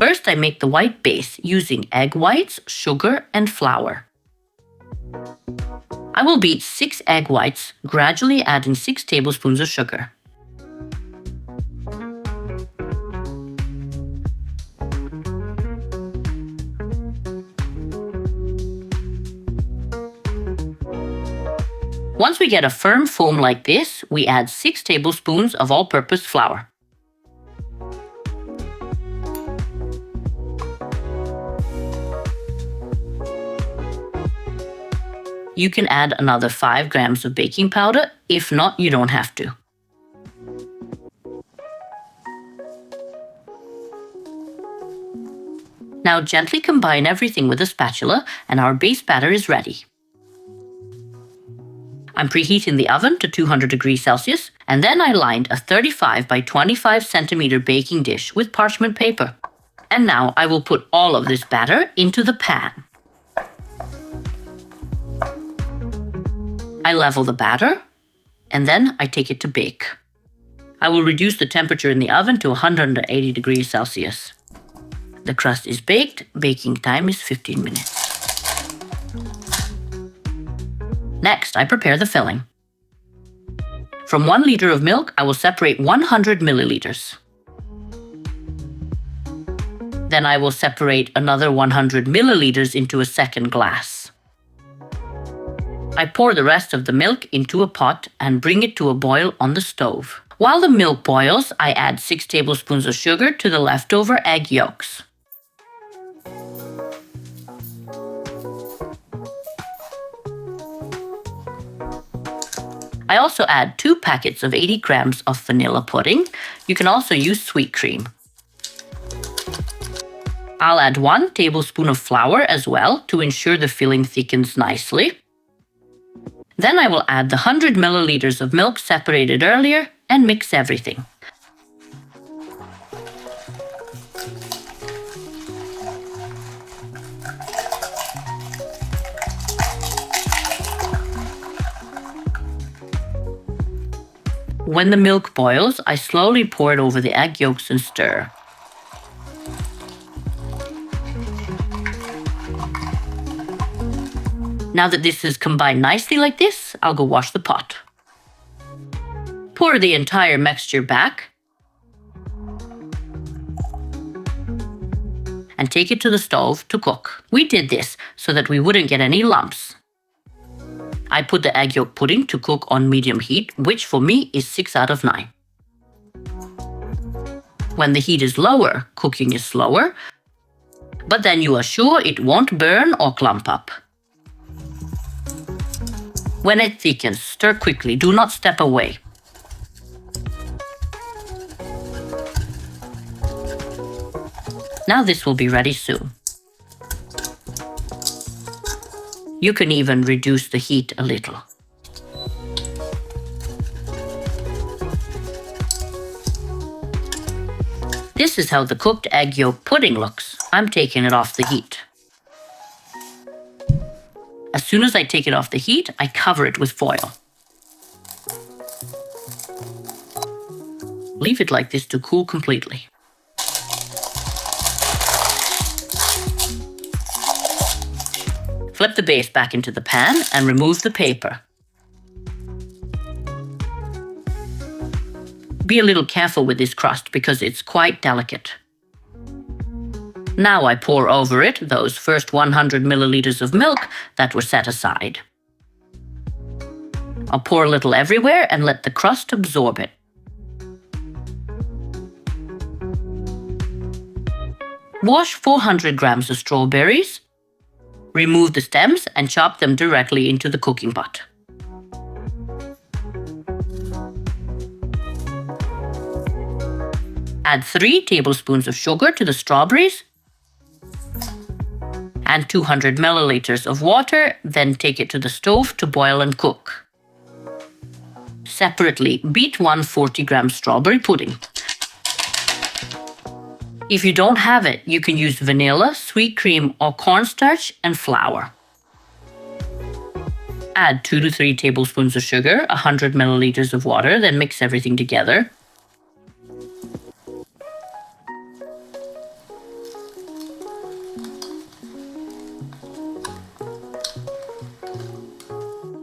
First, I make the white base using egg whites, sugar, and flour. I will beat 6 egg whites, gradually adding 6 tablespoons of sugar. Once we get a firm foam like this, we add 6 tablespoons of all-purpose flour. You can add another 5 grams of baking powder. If not, you don't have to. Now gently combine everything with a spatula and our base batter is ready. I'm preheating the oven to 200 degrees Celsius, and then I lined a 35 by 25 centimeter baking dish with parchment paper. And now I will put all of this batter into the pan. I level the batter, and then I take it to bake. I will reduce the temperature in the oven to 180 degrees Celsius. The crust is baked. Baking time is 15 minutes. Next, I prepare the filling. From 1 liter of milk, I will separate 100 milliliters. Then I will separate another 100 milliliters into a second glass. I pour the rest of the milk into a pot and bring it to a boil on the stove. While the milk boils, I add 6 tablespoons of sugar to the leftover egg yolks. I also add 2 packets of 80 grams of vanilla pudding. You can also use sweet cream. I'll add 1 tablespoon of flour as well to ensure the filling thickens nicely. Then I will add the 100 milliliters of milk separated earlier and mix everything. When the milk boils, I slowly pour it over the egg yolks and stir. Now that this is combined nicely like this, I'll go wash the pot. Pour the entire mixture back and take it to the stove to cook. We did this so that we wouldn't get any lumps. I put the egg yolk pudding to cook on medium heat, which for me is 6 out of 9. When the heat is lower, cooking is slower, but then you are sure it won't burn or clump up. When it thickens, stir quickly, do not step away. Now this will be ready soon. You can even reduce the heat a little. This is how the cooked egg yolk pudding looks. I'm taking it off the heat. As soon as I take it off the heat, I cover it with foil. Leave it like this to cool completely. Flip the base back into the pan and remove the paper. Be a little careful with this crust because it's quite delicate. Now I pour over it those first 100 milliliters of milk that were set aside. I'll pour a little everywhere and let the crust absorb it. Wash 400 grams of strawberries. Remove the stems and chop them directly into the cooking pot. Add 3 tablespoons of sugar to the strawberries and 200 milliliters of water, then take it to the stove to boil and cook. Separately, beat 140 gram strawberry pudding. If you don't have it, you can use vanilla, sweet cream, or cornstarch and flour. Add 2 to 3 tablespoons of sugar, 100 milliliters of water, then mix everything together.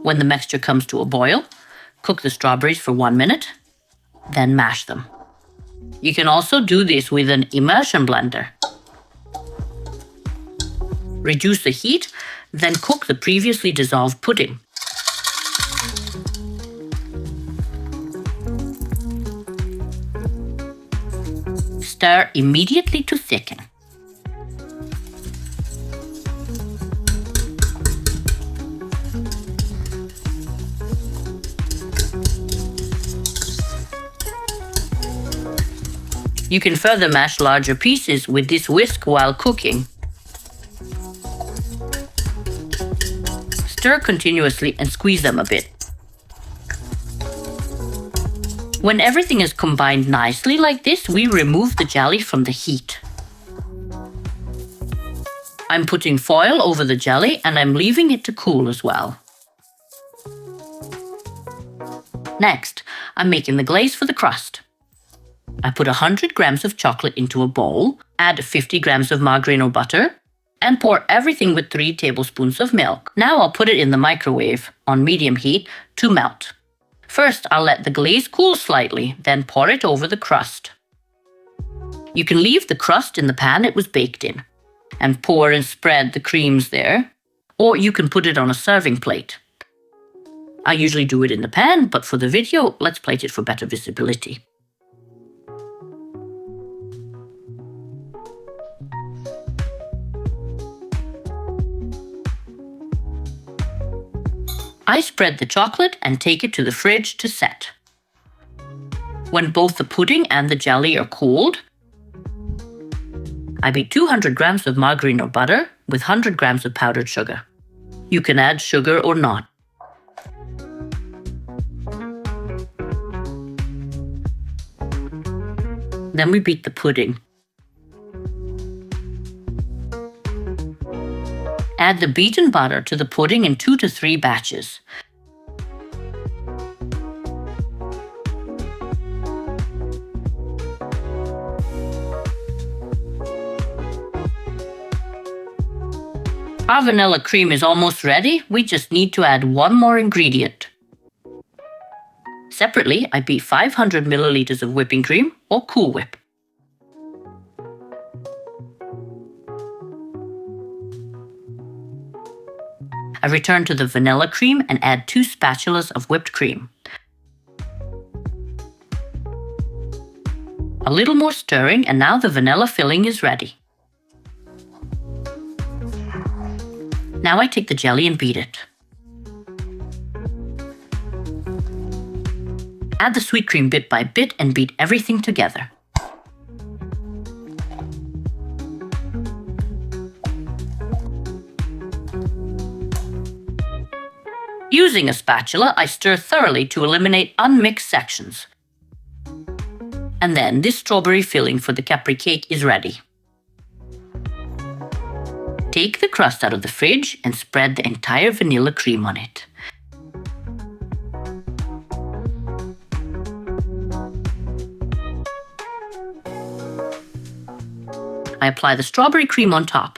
When the mixture comes to a boil, cook the strawberries for 1 minute, then mash them. You can also do this with an immersion blender. Reduce the heat, then cook the previously dissolved pudding. Stir immediately to thicken. You can further mash larger pieces with this whisk while cooking. Stir continuously and squeeze them a bit. When everything is combined nicely like this, we remove the jelly from the heat. I'm putting foil over the jelly and I'm leaving it to cool as well. Next, I'm making the glaze for the crust. I put 100 grams of chocolate into a bowl, add 50 grams of margarine or butter, and pour everything with 3 tablespoons of milk. Now I'll put it in the microwave on medium heat to melt. First, I'll let the glaze cool slightly, then pour it over the crust. You can leave the crust in the pan it was baked in, and pour and spread the creams there, or you can put it on a serving plate. I usually do it in the pan, but for the video, let's plate it for better visibility. I spread the chocolate and take it to the fridge to set. When both the pudding and the jelly are cooled, I beat 200 grams of margarine or butter with 100 grams of powdered sugar. You can add sugar or not. Then we beat the pudding. Add the beaten butter to the pudding in 2 to 3 batches. Our vanilla cream is almost ready. We just need to add one more ingredient. Separately, I beat 500 milliliters of whipping cream or Cool Whip. I return to the vanilla cream and add 2 spatulas of whipped cream. A little more stirring and now the vanilla filling is ready. Now I take the jelly and beat it. Add the sweet cream bit by bit and beat everything together. Using a spatula, I stir thoroughly to eliminate unmixed sections. And then this strawberry filling for the Capri cake is ready. Take the crust out of the fridge and spread the entire vanilla cream on it. I apply the strawberry cream on top.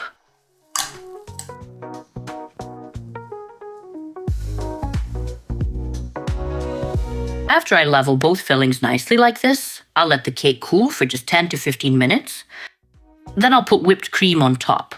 After I level both fillings nicely like this, I'll let the cake cool for just 10 to 15 minutes. Then I'll put whipped cream on top.